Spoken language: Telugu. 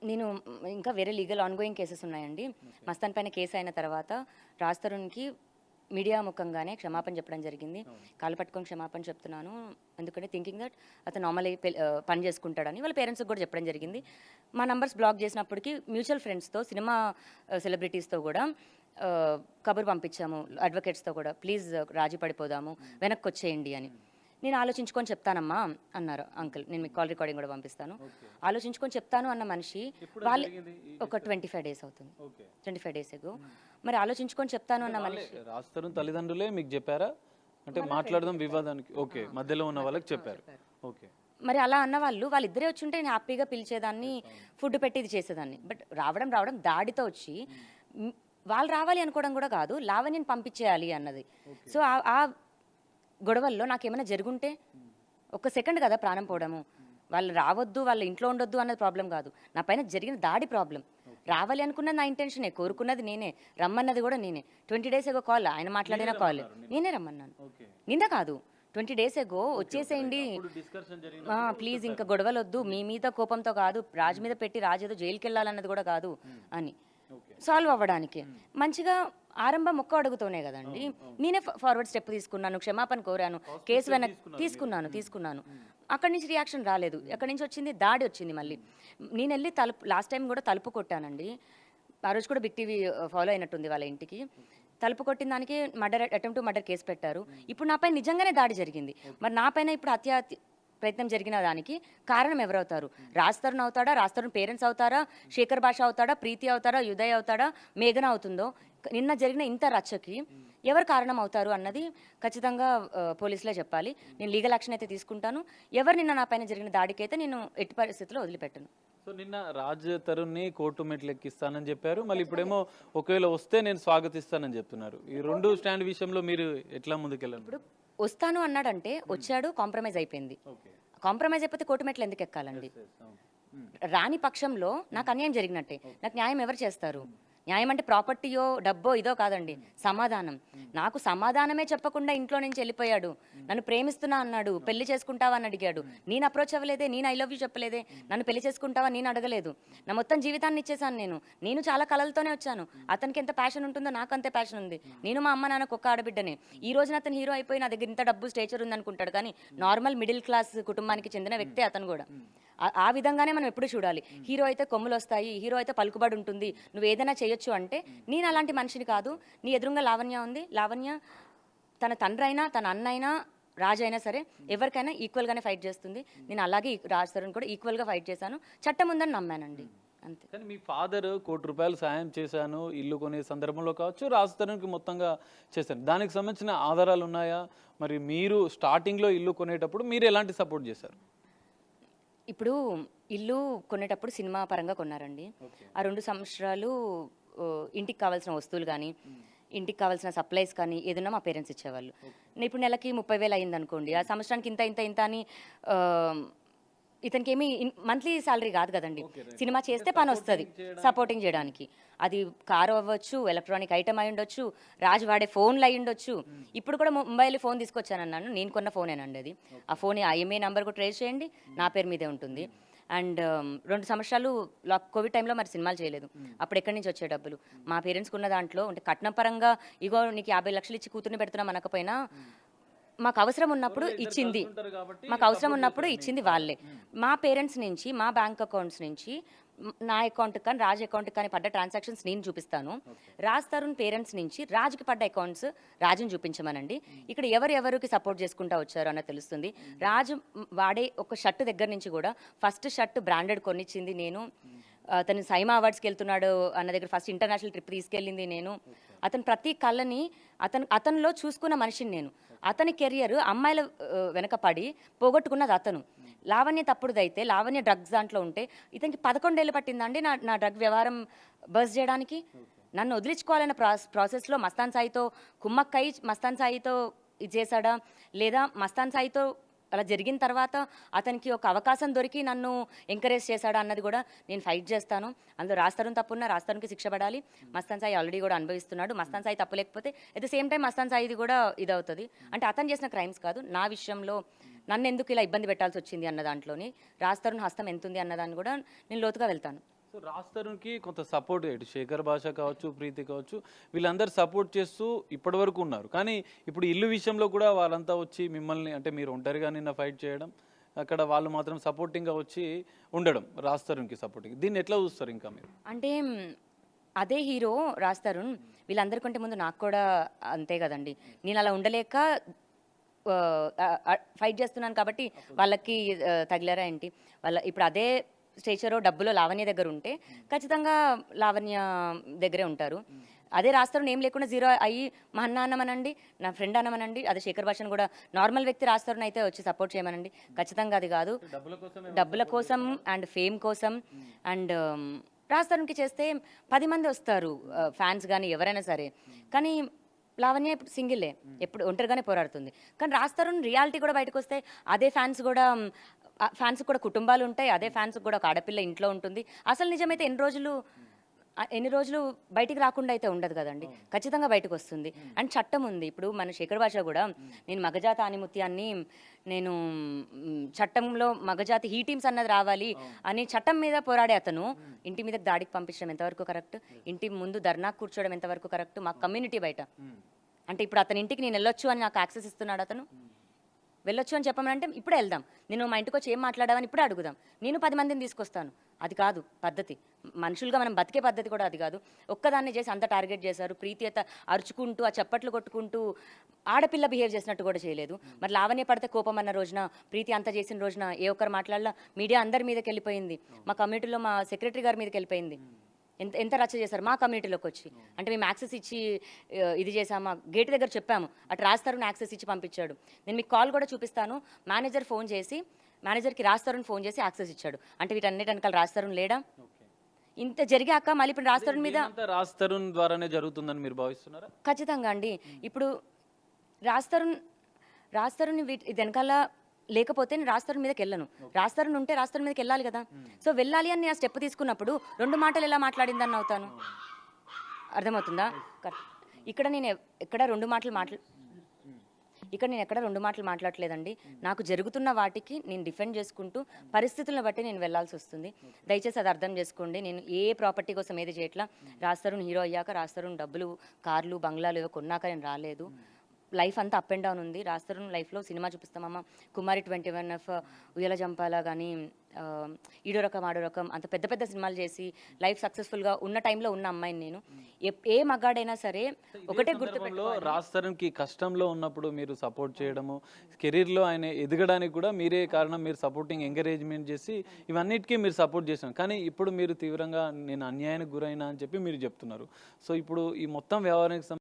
నేను ఇంకా వేరే లీగల్ ఆన్గోయింగ్ కేసెస్ ఉన్నాయండి. మస్తాన్ పైన కేసు అయిన తర్వాత రాజ్ తరుణ్‌కి మీడియా ముఖంగానే క్షమాపణ చెప్పడం జరిగింది. కాళ్ళు పట్టుకొని క్షమాపణ చెప్తున్నాను. ఎందుకంటే థింకింగ్ దట్ అతను నార్మల్ పని చేసుకుంటాడని వాళ్ళ పేరెంట్స్‌కి కూడా చెప్పడం జరిగింది. మా నంబర్స్ బ్లాక్ చేసినప్పటికీ మ్యూచువల్ ఫ్రెండ్స్‌తో, సినిమా సెలబ్రిటీస్‌తో కూడా కబురు పంపించాము. అడ్వకేట్స్‌తో కూడా ప్లీజ్ రాజీ పడిపోదాము, వెనక్కొచ్చేయండి అని. నేను ఆలోచించుకొని చెప్తానమ్మా అన్నారు అంకుల్. నేను మీకు కాల్ రికార్డింగ్ కూడా పంపిస్తాను. ఆలోచించుకొని చెప్తాను అన్న మనిషి వాళ్ళు ఒక 25 డేస్ అవుతుంది. 25 డేస్ ఎగో. మరి ఆలోచించుకొని చెప్తాను అన్న మనిషి రాజ్ తరుణ్ తల్లిదండ్రులే మీకు చెప్పారా? అంటే మాట్లాడదాం వివాదానికి ఓకే మధ్యలో ఉన్న వాళ్ళకి చెప్పారు. ఓకే. మరి అలా అన్న వాళ్ళిద్దరే వచ్చుంటే నేను హ్యాపీగా పిలిచేదాన్ని, ఫుడ్ పెట్టి ఇది చేసేదాన్ని. బట్ రావడం దాడితో వచ్చి వాళ్ళు రావాలి అనుకోవడం కూడా కాదు, లావణ్యని పంపించేయాలి అన్నది. సో ఆ గొడవల్లో నాకేమైనా జరుగుంటే ఒక్క సెకండ్ కదా ప్రాణం పోవడము. వాళ్ళు రావద్దు, వాళ్ళ ఇంట్లో ఉండొద్దు అన్నది ప్రాబ్లం కాదు, నా పైన జరిగిన దాడి ప్రాబ్లం. రావాలి అనుకున్నది నా ఇంటెన్షనే, కోరుకున్నది నేనే, రమ్మన్నది కూడా నేనే. 20 డేస్ ఎగో కాల్, ఆయన మాట్లాడిన కాల్ నేనే రమ్మన్నాను. నింద కాదు, 20 డేస్ ఎగో వచ్చేసేయండి ప్లీజ్, ఇంకా గొడవలు వద్దు, మీ మీద కోపంతో కాదు, రాజు మీద పెట్టి రాజు ఏదో జైలుకి వెళ్ళాలన్నది కూడా కాదు అని సాల్వ్ అవ్వడానికి మంచిగా ఆరంభం ఒక్క అడుగుతోనే కదండి. నేనే ఫార్వర్డ్ స్టెప్ తీసుకున్నాను, క్షమాపణ కోరాను, కేసు వెనక్కి తీసుకున్నాను. అక్కడి నుంచి రియాక్షన్ రాలేదు. ఎక్కడి నుంచి వచ్చింది? దాడి వచ్చింది. మళ్ళీ నేను వెళ్ళి లాస్ట్ టైం కూడా తలుపు కొట్టానండి. ఆ రోజు కూడా బిగ్ టీవీ ఫాలో అయినట్టుంది వాళ్ళ ఇంటికి. తలుపు కొట్టిన దానికి అటెంప్ట్ టు మర్డర్ కేసు పెట్టారు. ఇప్పుడు నాపై నిజంగానే దాడి జరిగింది. మరి నాపైన ఇప్పుడు హత్య ప్రయత్నం జరిగిన దానికి కారణం ఎవరవుతారు? రాజ్ తరుణ్ అవుతాడా? రాజ్ తరుణ్ పేరెంట్స్ అవుతారా? శేఖర్ భాష అవుతాడా? ప్రీతి అవుతాడా? ఉదయ్ అవుతాడా? మేఘన అవుతుందో? నిన్న జరిగిన ఇంత రచ్చకి ఎవరు కారణం అవుతారు అన్నది ఖచ్చితంగా పోలీసులే చెప్పాలి. నేను లీగల్ యాక్షన్ అయితే తీసుకుంటాను. ఎవరు నిన్న నా పైన జరిగిన దాడికైతే నేను ఎట్టి పరిస్థితుల్లో వదిలిపెట్టను. సో నిన్న రాజ్ తరుణ్ని కోర్టు మెట్లు ఎక్కిస్తానని చెప్పారు, మళ్ళీ ఇప్పుడేమో ఒకవేళ వస్తే నేను స్వాగతిస్తానని చెప్తున్నారు. ఈ రెండు స్టాండ్ విషయంలో మీరు ఎట్లా ముందుకెళ్ళారు? ఇప్పుడు వస్తాను అన్నాడంటే వచ్చాడు, కాంప్రమైజ్ అయిపోయింది. కాంప్రమైజ్ అయిపోతే కోర్టు మెట్లు ఎందుకు ఎక్కాలండి? రాని పక్షంలో నాకు అన్యాయం జరిగినట్టే. నాకు న్యాయం ఎవరు చేస్తారు? న్యాయం అంటే ప్రాపర్టీయో డబ్బో ఇదో కాదండి, సమాధానం. నాకు సమాధానమే చెప్పకుండా ఇంట్లో నుంచి వెళ్ళిపోయాడు. నన్ను ప్రేమిస్తున్నా అన్నాడు, పెళ్లి చేసుకుంటావా అని అడిగాడు. నేను అప్రోచ్ అవ్వలేదే, నేను ఐ లవ్ యూ చెప్పలేదే. నన్ను పెళ్లి చేసుకుంటావా నేను అడగలేదు. నా మొత్తం జీవితాన్ని ఇచ్చేసాను. నేను చాలా కలలతోనే వచ్చాను. అతనికి ఎంత ప్యాషన్ ఉంటుందో నాకు అంతే ప్యాషన్ ఉంది. నేను మా అమ్మ నాన్నకు ఒక్క ఆడబిడ్డనే. ఈ రోజున అతను హీరో అయిపోయి నా దగ్గర ఇంత డబ్బు స్టేచర్ ఉంది అనుకుంటాడు, కానీ నార్మల్ మిడిల్ క్లాస్ కుటుంబానికి చెందిన వ్యక్తే అతను కూడా. ఆ విధంగానే మనం ఎప్పుడు చూడాలి. హీరో అయితే కొమ్ములు వస్తాయి, హీరో అయితే పలుకుబడి ఉంటుంది, నువ్వు ఏదైనా చేయొచ్చు అంటే నేను అలాంటి మనిషిని కాదు. నీ ఎదురుగా లావణ్య ఉంది. లావణ్య తన తండ్రి అయినా, తన అన్న అయినా, రాజు అయినా సరే ఎవరికైనా ఈక్వల్గానే ఫైట్ చేస్తుంది. నేను అలాగే రాజ్ తరుణ్ కూడా ఈక్వల్గా ఫైట్ చేశాను. చట్టం ఉందని నమ్మానండి, అంతే. కానీ మీ ఫాదర్ ₹1 కోటి సాయం చేశాను ఇల్లు కొనే సందర్భంలో కావచ్చు, రాజ్ తరుణ్కి మొత్తంగా చేశాను, దానికి సంబంధించిన ఆధారాలు ఉన్నాయా? మరి మీరు స్టార్టింగ్లో ఇల్లు కొనేటప్పుడు మీరు ఎలాంటి సపోర్ట్ చేశారు? ఇప్పుడు ఇల్లు కొనేటప్పుడు సినిమా పరంగా కొన్నారండి. ఆ 2 సంవత్సరాలు ఇంటికి కావాల్సిన వస్తువులు కానీ, ఇంటికి కావాల్సిన సప్లైస్ కానీ ఏదన్నా మా పేరెంట్స్ ఇచ్చేవాళ్ళు. ఇప్పుడు నెలకి 30,000 అయింది అనుకోండి, ఆ సంవత్సరానికి ఇంత అని. ఇతనికి ఏమి మంత్లీ శాలరీ కాదు కదండి, సినిమా చేస్తే పని వస్తుంది సపోర్టింగ్ చేయడానికి. అది కారు అవ్వచ్చు, ఎలక్ట్రానిక్ ఐటమ్ అయి ఉండొచ్చు, రాజు వాడే ఫోన్లు అయి ఉండొచ్చు. ఇప్పుడు కూడా ముంబైలో ఫోన్ తీసుకొచ్చానన్నాను, నేను కొన్న ఫోనేనండి అది. ఆ ఫోన్ ఐఎంఏ నెంబర్ కూడా ట్రేస్ చేయండి, నా పేరు మీదే ఉంటుంది. అండ్ 2 సంవత్సరాలు కోవిడ్ టైంలో మరి సినిమాలు చేయలేదు. అప్పుడు ఎక్కడి నుంచి వచ్చే డబ్బులు? మా పేరెంట్స్కి ఉన్న దాంట్లో అంటే కట్నం పరంగా ఇగో నీకు 50 లక్షలు ఇచ్చి కూతుర్ని పెడుతున్నాం అనకపోయినా, మాకు అవసరం ఉన్నప్పుడు ఇచ్చింది వాళ్ళే. మా పేరెంట్స్ నుంచి, మా బ్యాంక్ అకౌంట్స్ నుంచి నా అకౌంట్ కానీ రాజ్ అకౌంట్ కానీ పడ్డ ట్రాన్సాక్షన్స్ నేను చూపిస్తాను. రాజ్ తరుణ్ పేరెంట్స్ నుంచి రాజుకి పడ్డ అకౌంట్స్ రాజుని చూపించమనండి. ఇక్కడ ఎవరికి సపోర్ట్ చేసుకుంటా వచ్చారు అన్న తెలుస్తుంది. రాజు వాడే ఒక షర్ట్ దగ్గర నుంచి కూడా ఫస్ట్ షర్ట్ బ్రాండెడ్ కొనిచ్చింది నేను. అతను సైమా అవార్డ్స్కి వెళ్తున్నాడు అన్న దగ్గర ఫస్ట్ ఇంటర్నేషనల్ ట్రిప్ తీసుకెళ్ళింది నేను. అతను ప్రతి కళ్ళని అతనిలో చూసుకున్న మనిషిని నేను. అతని కెరియర్ అమ్మాయిల వెనక పడి పోగొట్టుకున్నది అతను. లావణ్య తప్పుడుదైతే, లావణ్య డ్రగ్స్ దాంట్లో ఉంటే ఇతనికి 11 ఏళ్ళు పట్టిందండి నా డ్రగ్ వ్యవహారం బస్ చేయడానికి. నన్ను వదిలించుకోవాలన్న ప్రాసెస్లో మస్తాన్ సాయితో కుమ్మక్కై మస్తాన్ సాయితో ఇది చేశాడా, లేదా మస్తాన్ సాయితో అలా జరిగిన తర్వాత అతనికి ఒక అవకాశం దొరికి నన్ను ఎంకరేజ్ చేశాడా అన్నది కూడా నేను ఫైట్ చేస్తాను. అందులో రాజ్ తరుణ్ తప్పున్నా రాజ్ తరుణ్కి శిక్ష పడాలి. మస్తాన్ సాయి ఆల్రెడీ కూడా అనుభవిస్తున్నాడు. మస్తాన్ సాయి తప్పు లేకపోతే at the same time Mastan సాయిది కూడా ఇదవుతుంది. అంటే అతను చేసిన క్రైమ్స్ కాదు, నా విషయంలో నన్ను ఎందుకు ఇలా ఇబ్బంది పెట్టాల్సి వచ్చింది అన్న దాంట్లోని రాజ్ తరుణ్ హస్తం ఎంతుంది అన్నదాన్ని కూడా నేను లోతుగా వెళ్తాను. సో రాజ్ తరుణ్కి కొంత సపోర్ట్ ఇటు శేఖర్ భాష కావచ్చు, ప్రీతి కావచ్చు, వీళ్ళందరూ సపోర్ట్ చేస్తూ ఇప్పటి వరకు ఉన్నారు. కానీ ఇప్పుడు ఇల్లు విషయంలో కూడా వాళ్ళంతా వచ్చి మిమ్మల్ని, అంటే మీరు ఒంటరిగా నిన్న ఫైట్ చేయడం, అక్కడ వాళ్ళు మాత్రం సపోర్టింగ్గా వచ్చి ఉండడం, రాజ్ తరుణ్కి సపోర్టింగ్, దీన్ని ఎట్లా చూస్తారు ఇంకా మీరు? అంటే అదే హీరో రాజ్ తరుణ్ వీళ్ళందరికంటే ముందు నాకు కూడా అంతే కదండి. నేను అలా ఉండలేక ఫైట్ చేస్తున్నాను కాబట్టి వాళ్ళకి తగిలారా ఏంటి? వాళ్ళ ఇప్పుడు అదే స్టేచరో డబ్బులో లావణ్య దగ్గర ఉంటే ఖచ్చితంగా లావణ్య దగ్గరే ఉంటారు. అదే రాస్తారు ఏం లేకుండా జీరో అయ్యి మా అన్న అన్నమనండి, నా ఫ్రెండ్ అన్నమనండి, అదే శేఖర్ భాషను కూడా నార్మల్ వ్యక్తి రాస్తారని అయితే వచ్చి సపోర్ట్ చేయమనండి. ఖచ్చితంగా అది కాదు. డబ్బుల కోసం అండ్ ఫేమ్ కోసం అండ్ రాస్తారుకి చేస్తే 10 మంది వస్తారు ఫ్యాన్స్ కానీ ఎవరైనా సరే. కానీ లావణ్య ఇప్పుడు సింగిలే, ఎప్పుడు ఒంటరిగానే పోరాడుతుంది. కానీ రాస్తారు రియాలిటీ కూడా బయటకు వస్తే అదే ఫ్యాన్స్ కూడా కుటుంబాలు ఉంటాయి, అదే ఫ్యాన్స్ కూడా ఒక ఆడపిల్ల ఇంట్లో ఉంటుంది. అసలు నిజమైతే ఎన్ని రోజులు బయటికి రాకుండా అయితే ఉండదు కదండి, ఖచ్చితంగా బయటకు వస్తుంది. అండ్ చట్టం ఉంది. ఇప్పుడు మన శేఖర్ భాష కూడా నేను మగజాత ఆనిముత్యాన్ని నేను చట్టంలో మగజాతి హీ టీమ్స్ అన్నది రావాలి అని చట్టం మీద పోరాడే అతను ఇంటి మీద దాడికి పంపించడం ఎంతవరకు కరెక్ట్? ఇంటి ముందు ధర్నా కూర్చోవడం ఎంతవరకు కరెక్ట్? మా కమ్యూనిటీ బయట అంటే ఇప్పుడు అతని ఇంటికి నేను వెళ్ళొచ్చు అని నాకు యాక్సెస్ ఇస్తున్నాడు అతను. వెళ్ళొచ్చు అని చెప్పమంటే ఇప్పుడే వెళ్దాం, నేను మా ఇంటికి వచ్చి ఏం మాట్లాడామని ఇప్పుడే అడుగుదాం, నేను 10 మందిని తీసుకొస్తాను. అది కాదు పద్ధతి. మనుషులుగా మనం బతికే పద్ధతి కూడా అది కాదు. ఒక్కదాన్ని చేసి అంత టార్గెట్ చేశారు. ప్రీతి అరుచుకుంటూ ఆ చప్పట్లు కొట్టుకుంటూ ఆడపిల్ల బిహేవ్ చేసినట్టు కూడా చేయలేదు. మరి లావణ్య పడితే కోపం అన్న రోజున, ప్రీతి అంత చేసిన రోజున ఏ ఒక్కరు మాట్లాడలా? మీడియా అందరి మీదకి వెళ్ళిపోయింది, మా కమ్యూనిటీలో మా సెక్రటరీ గారి మీదకి వెళ్ళిపోయింది. ఎంత రచ్చ చేశారు మా కమ్యూనిటీలోకి వచ్చి. అంటే మేము యాక్సెస్ ఇచ్చి ఇది చేసామా? గేట్ దగ్గర చెప్పాము, అటు రాస్తారుని యాక్సెస్ ఇచ్చి పంపించాడు. నేను మీకు కాల్ కూడా చూపిస్తాను. మేనేజర్కి రాస్తారుని ఫోన్ చేసి యాక్సెస్ ఇచ్చాడు. అంటే వీటన్నిటి వెనకాల రాస్తారుని లేడా? ఇంత జరిగాక మళ్ళీ ఇప్పుడు రాస్తారుని మీద రాజ్ తరుణ్ ద్వారానే జరుగుతుందని మీరు భావిస్తున్నారా? ఖచ్చితంగా అండి. ఇప్పుడు రాస్తారుని ఇది వెనకాల లేకపోతే నేను రాస్తారుని మీదకి వెళ్ళను. రాస్తారుని ఉంటే రాస్తారుని మీదకి వెళ్ళాలి కదా. సో వెళ్ళాలి అని నేను స్టెప్ తీసుకున్నప్పుడు 2 మాటలు ఎలా మాట్లాడిందని అవుతాను? అర్థమవుతుందా? ఇక్కడ నేను ఎక్కడ రెండు మాటలు మాట్లాడలేదండి. నాకు జరుగుతున్న వాటికి నేను డిఫెండ్ చేసుకుంటూ పరిస్థితులను బట్టి నేను వెళ్లాల్సి వస్తుంది. దయచేసి అది అర్థం చేసుకోండి. నేను ఏ ప్రాపర్టీ కోసం ఏది చేయట్లా. రాస్తారుని హీరో అయ్యాక, రాస్తారుని డబ్బులు, కార్లు, బంగ్లాలు ఏవో కొన్నాక నేను రాలేదు. లైఫ్ అంతా అప్ అండ్ డౌన్ ఉంది. రాస్తారుని లైఫ్లో సినిమా చూపిస్తామమ్మ, కుమారి 21F, ఉయ్యాల జంపాల కానీ, ఈడో రకం ఆడో రకం, అంత పెద్ద పెద్ద సినిమాలు చేసి లైఫ్ సక్సెస్ఫుల్గా ఉన్న టైంలో ఉన్న అమ్మాయిని నేను. ఏ మగాడైనా సరే ఒకటే గుర్తుపెట్టుకోవాలి. రాజ్ తరుణ్కి కష్టంలో ఉన్నప్పుడు మీరు సపోర్ట్ చేయడము, కెరీర్లో ఆయన ఎదగడానికి కూడా మీరే కారణం. మీరు సపోర్టింగ్ ఎంకరేజ్మెంట్ చేసి ఇవన్నిటికీ మీరు సపోర్ట్ చేశారు. కానీ ఇప్పుడు మీరు తీవ్రంగా నేను అన్యాయానికి గురైనా అని చెప్పి మీరు చెప్తున్నారు. సో ఇప్పుడు ఈ మొత్తం వ్యవహారానికి